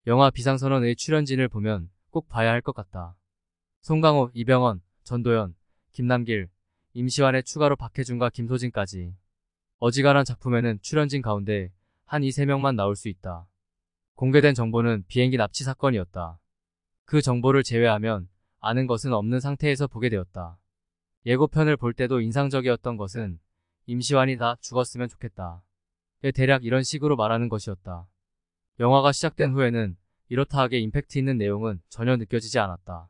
영화 비상선언의 출연진을 보면 꼭 봐야 할 것 같다. 송강호, 이병헌, 전도연, 김남길, 임시완의 추가로 박해준과 김소진까지. 어지간한 작품에는 출연진 가운데 한 이 세 명만 나올 수 있다. 공개된 정보는 비행기 납치 사건이었다. 그 정보를 제외하면 아는 것은 없는 상태에서 보게 되었다. 예고편을 볼 때도 인상적이었던 것은 임시완이 다 죽었으면 좋겠다. 대략 이런 식으로 말하는 것이었다. 영화가 시작된 후에는 이렇다 하게 임팩트 있는 내용은 전혀 느껴지지 않았다.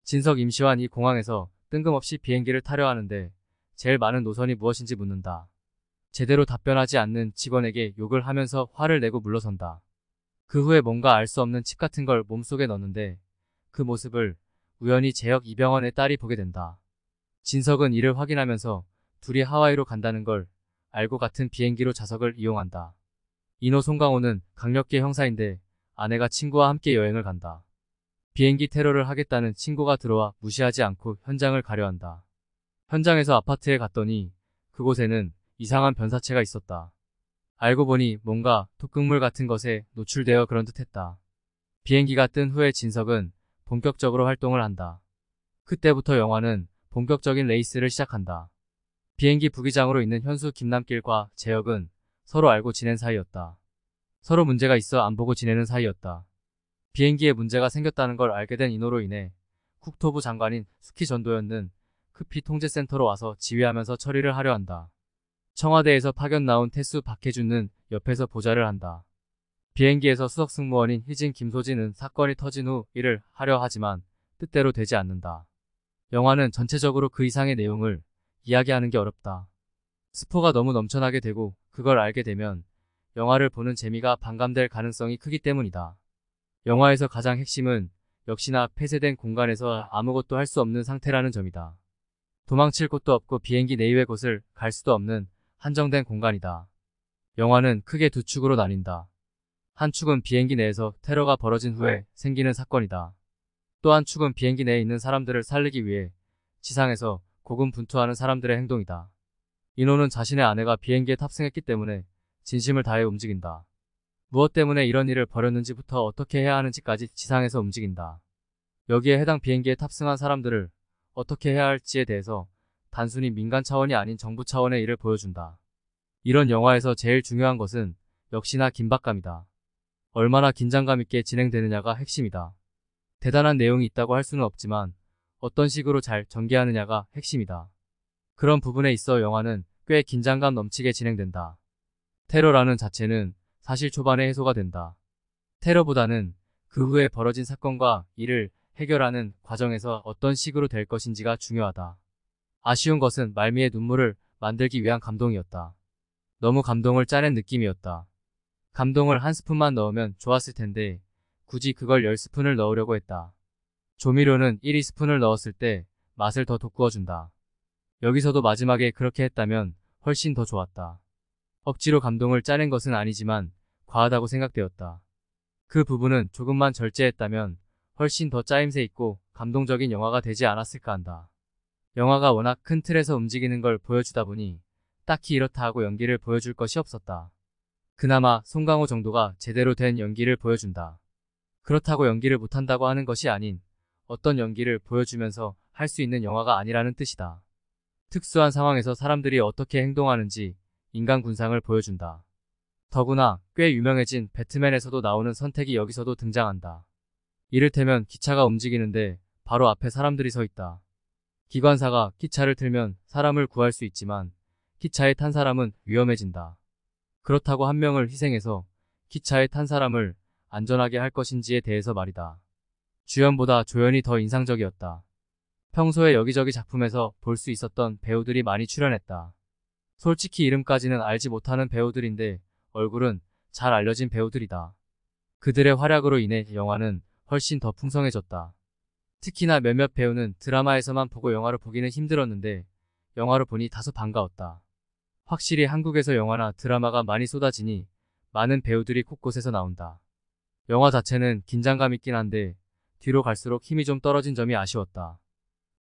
진석 임시완이 공항에서 뜬금없이 비행기를 타려 하는데 제일 많은 노선이 무엇인지 묻는다. 제대로 답변하지 않는 직원에게 욕을 하면서 화를 내고 물러선다. 그 후에 뭔가 알 수 없는 칩 같은 걸 몸속에 넣는데 그 모습을 우연히 재혁 이병헌의 딸이 보게 된다. 진석은 이를 확인하면서 둘이 하와이로 간다는 걸 알고 같은 비행기로 좌석을 이용한다. 인호 송강호는 강력계 형사인데 아내가 친구와 함께 여행을 간다. 비행기 테러를 하겠다는 친구가 들어와 무시하지 않고 현장을 가려한다. 현장에서 아파트에 갔더니 그곳에는 이상한 변사체가 있었다. 알고 보니 뭔가 독극물 같은 것에 노출되어 그런 듯했다. 비행기가 뜬 후에 진석은 본격적으로 활동을 한다. 그때부터 영화는 본격적인 레이스를 시작한다. 비행기 부기장으로 있는 현수 김남길과 재혁은 서로 알고 지낸 사이였다. 서로 문제가 있어 안 보고 지내는 사이였다. 비행기에 문제가 생겼다는 걸 알게 된 인호로 인해 국토부 장관인 숙희 전도연은 급히 통제센터로 와서 지휘하면서 처리를 하려 한다. 청와대에서 파견 나온 태수 박해준은 옆에서 보좌를 한다. 비행기에서 수석 승무원인 희진 김소진은 사건이 터진 후 일을 하려 하지만 뜻대로 되지 않는다. 영화는 전체적으로 그 이상의 내용을 이야기하는 게 어렵다. 스포가 너무 넘쳐나게 되고 그걸 알게 되면 영화를 보는 재미가 반감될 가능성이 크기 때문이다. 영화에서 가장 핵심은 역시나 폐쇄된 공간에서 아무것도 할 수 없는 상태라는 점이다. 도망칠 곳도 없고 비행기 내외 곳을 갈 수도 없는 한정된 공간이다. 영화는 크게 두 축으로 나뉜다. 한 축은 비행기 내에서 테러가 벌어진 후에 생기는 사건이다. 또 한 축은 비행기 내에 있는 사람들을 살리기 위해 지상에서 고군분투하는 사람들의 행동이다. 인호는 자신의 아내가 비행기에 탑승했기 때문에 진심을 다해 움직인다. 무엇 때문에 이런 일을 벌였는지부터 어떻게 해야 하는지까지 지상에서 움직인다. 여기에 해당 비행기에 탑승한 사람들을 어떻게 해야 할지에 대해서 단순히 민간 차원이 아닌 정부 차원의 일을 보여준다. 이런 영화에서 제일 중요한 것은 역시나 긴박감이다. 얼마나 긴장감 있게 진행되느냐가 핵심이다. 대단한 내용이 있다고 할 수는 없지만 어떤 식으로 잘 전개하느냐가 핵심이다. 그런 부분에 있어 영화는 꽤 긴장감 넘치게 진행된다. 테러라는 자체는 사실 초반에 해소가 된다. 테러보다는 그 후에 벌어진 사건과 이를 해결하는 과정에서 어떤 식으로 될 것인지가 중요하다. 아쉬운 것은 말미에 눈물을 만들기 위한 감동이었다. 너무 감동을 짜낸 느낌이었다. 감동을 한 스푼만 넣으면 좋았을 텐데 굳이 그걸 10스푼을 넣으려고 했다. 조미료는 1, 2스푼을 넣었을 때 맛을 더 돋구어준다. 여기서도 마지막에 그렇게 했다면 훨씬 더 좋았다. 억지로 감동을 짜낸 것은 아니지만 과하다고 생각되었다. 그 부분은 조금만 절제했다면 훨씬 더 짜임새 있고 감동적인 영화가 되지 않았을까 한다. 영화가 워낙 큰 틀에서 움직이는 걸 보여주다 보니 딱히 이렇다 하고 연기를 보여줄 것이 없었다. 그나마 송강호 정도가 제대로 된 연기를 보여준다. 그렇다고 연기를 못한다고 하는 것이 아닌 어떤 연기를 보여주면서 할 수 있는 영화가 아니라는 뜻이다. 특수한 상황에서 사람들이 어떻게 행동하는지 인간 군상을 보여준다. 더구나 꽤 유명해진 배트맨에서도 나오는 선택이 여기서도 등장한다. 이를테면 기차가 움직이는데 바로 앞에 사람들이 서 있다. 기관사가 기차를 틀면 사람을 구할 수 있지만 기차에 탄 사람은 위험해진다. 그렇다고 한 명을 희생해서 기차에 탄 사람을 안전하게 할 것인지에 대해서 말이다. 주연보다 조연이 더 인상적이었다. 평소에 여기저기 작품에서 볼 수 있었던 배우들이 많이 출연했다. 솔직히 이름까지는 알지 못하는 배우들인데 얼굴은 잘 알려진 배우들이다. 그들의 활약으로 인해 영화는 훨씬 더 풍성해졌다. 특히나 몇몇 배우는 드라마에서만 보고 영화로 보기는 힘들었는데 영화로 보니 다소 반가웠다. 확실히 한국에서 영화나 드라마가 많이 쏟아지니 많은 배우들이 곳곳에서 나온다. 영화 자체는 긴장감 있긴 한데 뒤로 갈수록 힘이 좀 떨어진 점이 아쉬웠다.